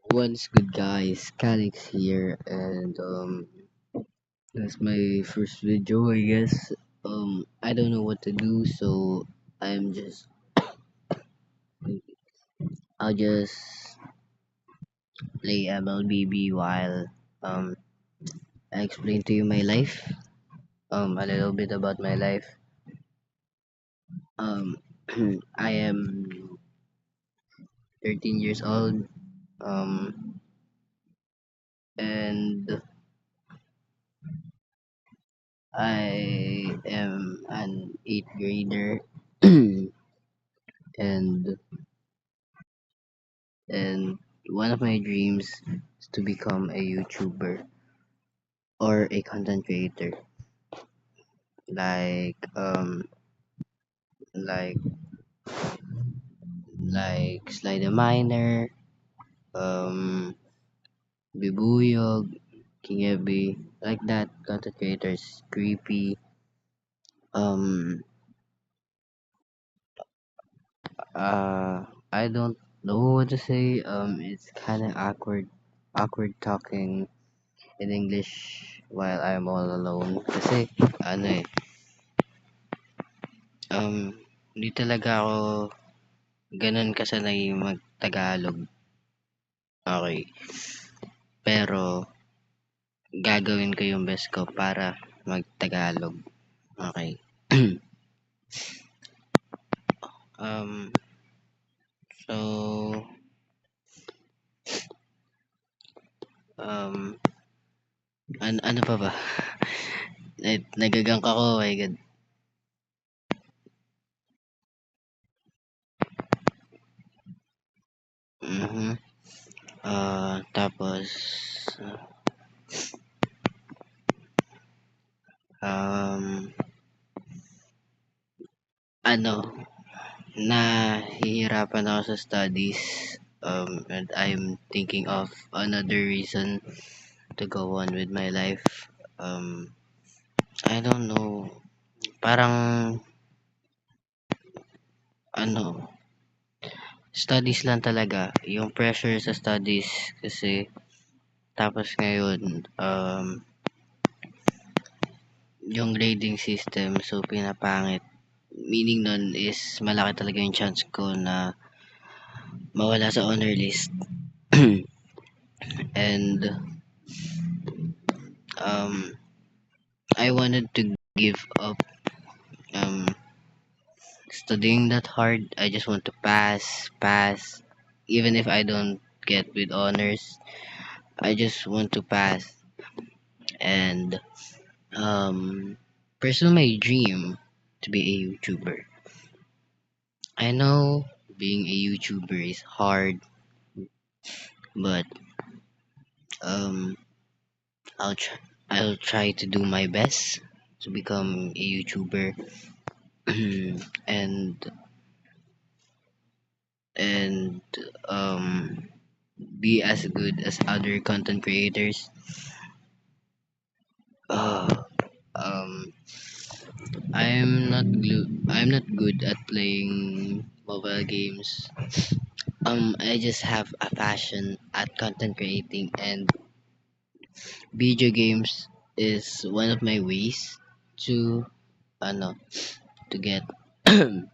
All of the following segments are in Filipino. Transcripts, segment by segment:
What's good, guys? Calix here, and that's my first video, I guess. I don't know what to do, so I'm just I'll just play MLBB while I explain to you my life. A little bit about my life. Um, I am 13 years old. And I am an eighth grader, and and one of my dreams is to become a YouTuber or a content creator, like like Sly the Miner, um Bibuyog, King Ebi, like that content creators. Creepy. Um I don't know what to say. It's kind of awkward talking in English while I'm all alone kasi ano um hindi talaga ako ganun kasanay mag-Tagalog. Okay. Pero gagawin ko yung best ko para mag-Tagalog. Okay. um so um ano pa ba? Nagagang ako, oh my god. Mhm. Tapos um ano, nahihirapan ako sa studies, and I'm thinking of another reason to go on with my life. Um, I don't know, parang ano, studies lang talaga, yung pressure sa studies kasi tapos ngayon, yung grading system so pinapangit. Meaning nun is malaki talaga yung chance ko na mawala sa honor list. And um, I wanted to give up um, studying that hard. I just want to pass. Even if I don't get with honors, I just want to pass and pursue my dream to be a YouTuber. I know being a YouTuber is hard, but um, I'll try. I'll try to do my best to become a YouTuber and and um be as good as other content creators. Uh, um, I'm not good at playing mobile games. I just have a passion at content creating, and video games is one of my ways to ano to get to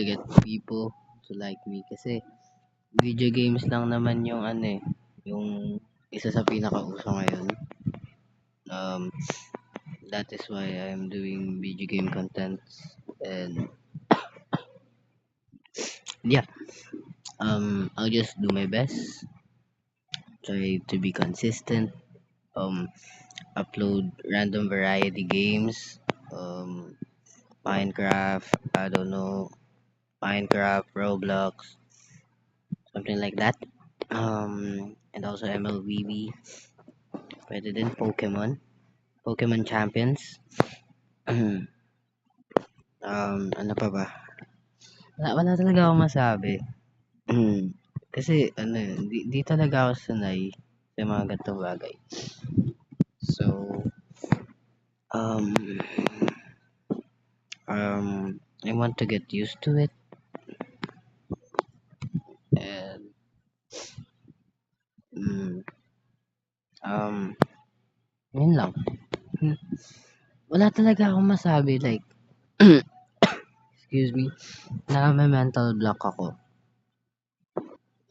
get people to like me kasi video games lang naman yung yung isa sa pinakauso ngayon. Um, that is why I'm doing video game contents, and yeah, I'll just do my best, try to be consistent, um, upload random variety games, um, Minecraft, I don't know, Minecraft, Roblox, something like that. And also MLBB, pwede din Pokemon Champions. Ano pa ba? Wala talaga akong masabi. Kasi di talaga ako sanay sa mga ganitong bagay. So, um, I want to get used to it, and Yun lang. Hmm, Wala talaga akong masabi like, excuse me, na may mental block ako.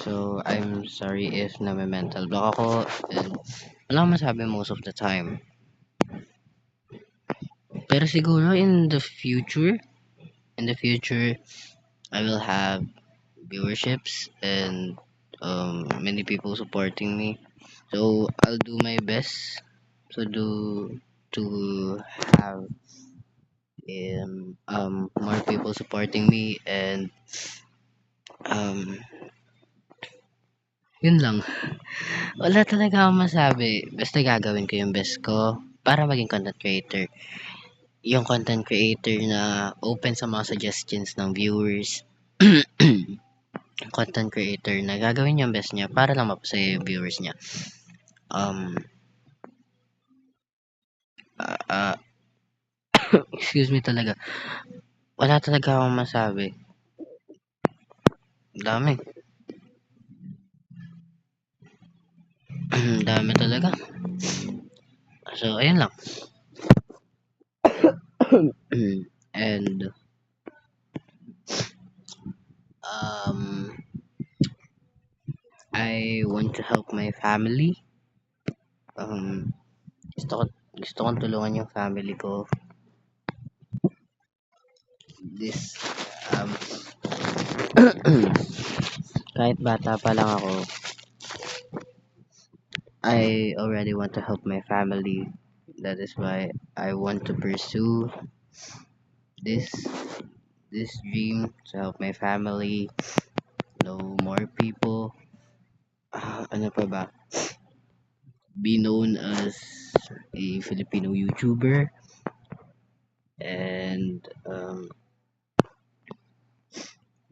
So, I'm sorry if na may mental block ako and wala akong masabi most of the time. Pero siguro in the future, I will have viewerships and many people supporting me. So I'll do my best to have more people supporting me and um yun lang. Wala talaga akong masabi. Basta gagawin ko yung best ko para maging content creator. Yung content creator na open sa mga suggestions ng viewers. Content creator na gagawin yung best niya para lang mapasaya yung viewers niya. Um, ah, ah, excuse me talaga. Wala talaga akong masabi. Dami. Dami talaga. So, ayun lang. And, um, I want to help my family. Um, gusto ko, gusto kong tulungan yung family ko. This, um, kahit bata pa lang ako, I already want to help my family. That is why I want to pursue this this dream to help my family, know more people. Ano pa ba? Be known as a Filipino YouTuber and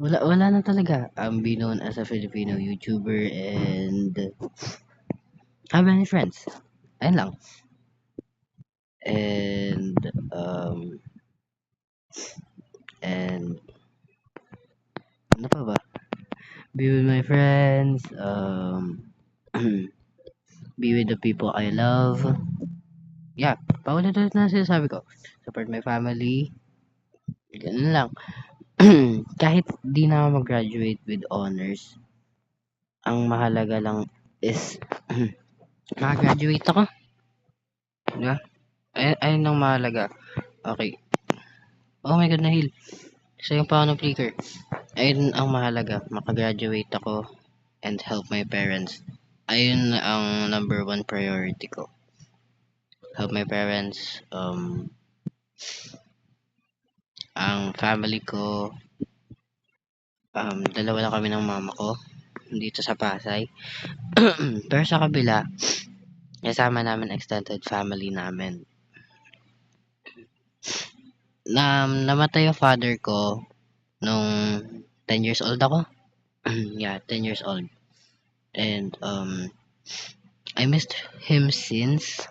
wala na talaga. Be known as a Filipino YouTuber and have many friends. Ayun lang. And and ano pa ba? Be with my friends, be with the people I love. Yeah, paulit-ulit na sinasabi ko. Support my family. Ganun lang. Kahit di na ako mag-graduate with honors, ang mahalaga lang is maka-graduate ako. Diba? Ayun ang mahalaga. Okay. Oh my God, Nahil. Sayang pa ako ng flicker. Ayun ang mahalaga. Maka-graduate ako and help my parents. Ayun ang number one priority ko. Help my parents. Ang family ko. Dalawa lang kami ng mama ko. Dito sa Pasay. Pero sa kabila, kasama namin extended family namin. Namatay yung father ko nung 10 years old ako. Yeah, 10 years old. And I missed him since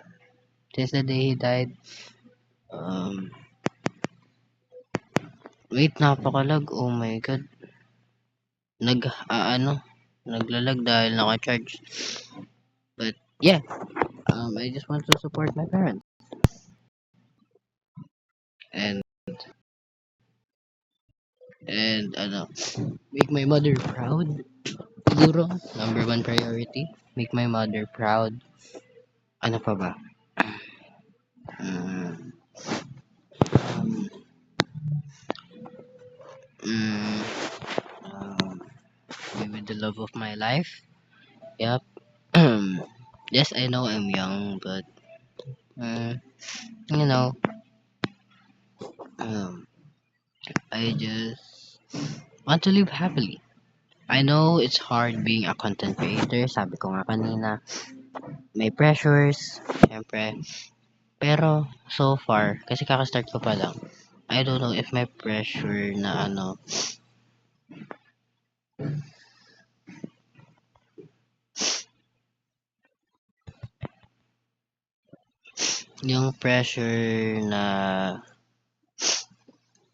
the day he died. Um, wait, napakalag. Oh my God. Naglalag dahil naka-charge. But yeah, I just want to support my parents. And make my mother proud. Siguro, number one priority. Make my mother proud. Ano pa ba? Mm, um, mm, um, Maybe the love of my life. Yep. Yes, I know I'm young, but uh, you know, um, I just want to live happily. I know it's hard being a content creator. Sabi ko nga kanina, may pressures, syempre. Pero so far, kasi kaka-start ko pa lang, I don't know if may pressure na yung pressure na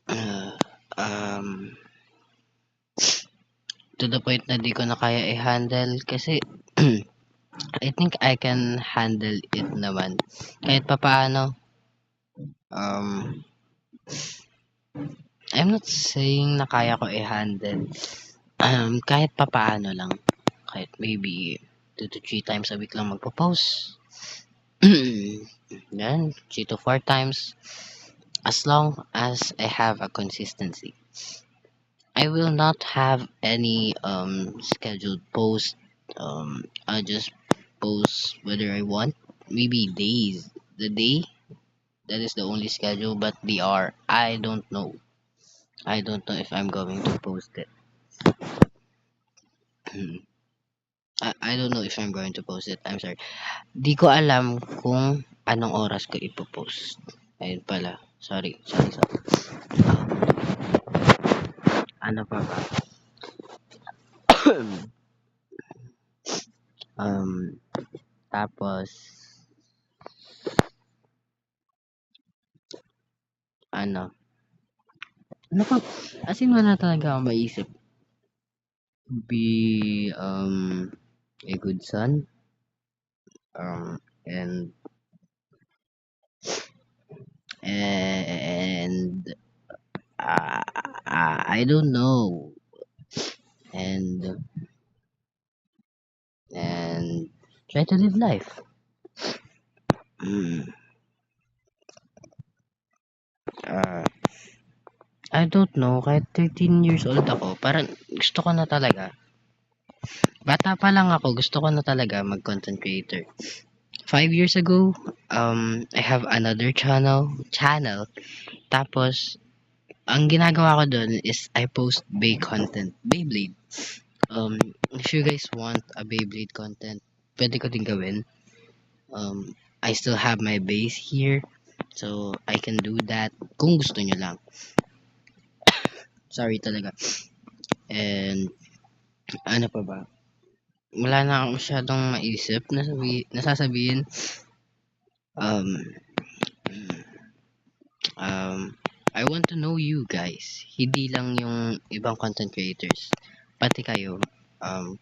uh, um, to the point na di ko na kaya i-handle kasi I think I can handle it naman. Kahit papaano, um, I'm not saying na kaya ko i-handle. Kahit papaano lang. Kahit maybe 2 to 3 times a week lang magpo-post. Yan, 3 to 4 times. As long as I have a consistency. I will not have any scheduled post. I'll just post whether I want. Maybe days. The day that is the only schedule, but the hour I don't know. I don't know if I'm going to post it. I don't know if I'm going to post it. I'm sorry. Di ko alam kung anong oras ko ipopost. Ayun pala. Sorry. Ano pa ba? um, tapos, ano? Ano pa? As in, wala talaga akong maisip. Be, a good son. And, and, I don't know. And, and, try to live life. Mm, uh, I don't know, kahit 13 years old ako, parang gusto ko na talaga. Bata pa lang ako, gusto ko na talaga mag-content creator. 5 years ago, I have another channel. Tapos, ang ginagawa ko dun is I post content, Beyblade. If you guys want a Beyblade content, pwede ko din gawin. I still have my base here, so I can do that kung gusto nyo lang. Sorry talaga. And, ano pa ba? Wala na akong masyadong maisip na nasasabihin. Um, I want to know you guys. Hindi lang yung ibang content creators. Pati kayo. Um,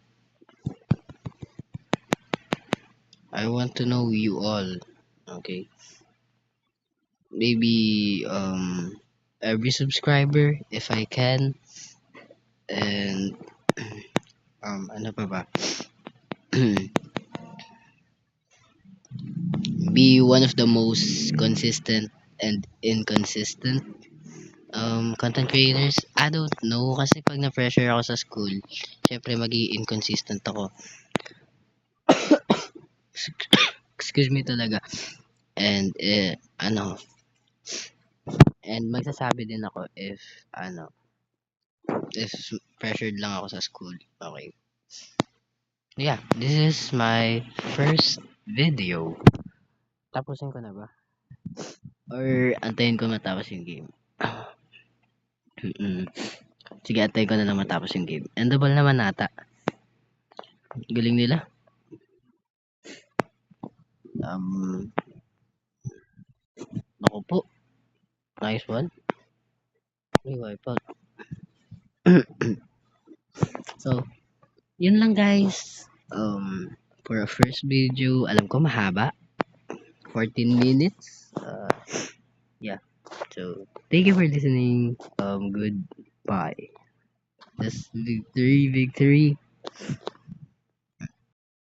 I want to know you all. Okay. Maybe every subscriber if I can. And ano pa ba? Be one of the most consistent and inconsistent content creators. I don't know kasi pag na-pressure ako sa school, syempre magi inconsistent ako. Excuse me talaga. And and magsasabi din ako if pressured lang ako sa school. Okay. Yeah, this is my first video. Tapusin ko na ba? Or antayin ko matapos yung game? Sige, antayin ko na lang matapos yung game. Endable naman nata. Galing nila. Um, Naku po. Nice one. May wipeout. So, yun lang guys. For a first video, alam ko mahaba. 14 minutes. Yeah. So, thank you for listening. Goodbye. Just victory.